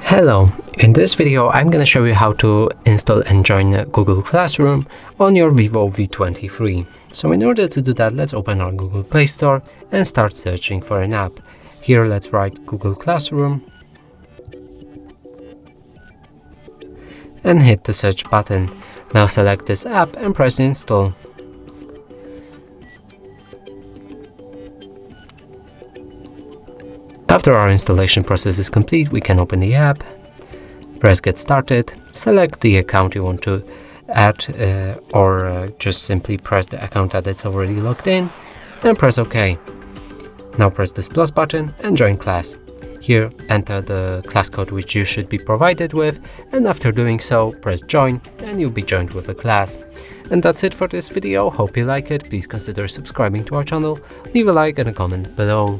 Hello, in this video I'm gonna show you how to install and join Google Classroom on your VIVO V23. So in order to do that, let's open our Google Play Store and start searching for an app. Here let's write Google Classroom and hit the search button. Now select this app and press install. After our installation process is complete, we can open the app, press get started, select the account you want to add or just simply press the account that's already logged in and press OK. Now press this plus button and join class. Here enter the class code which you should be provided with, and after doing so press join and you'll be joined with the class. And that's it for this video. Hope you like it. Please consider subscribing to our channel, leave a like and a comment below.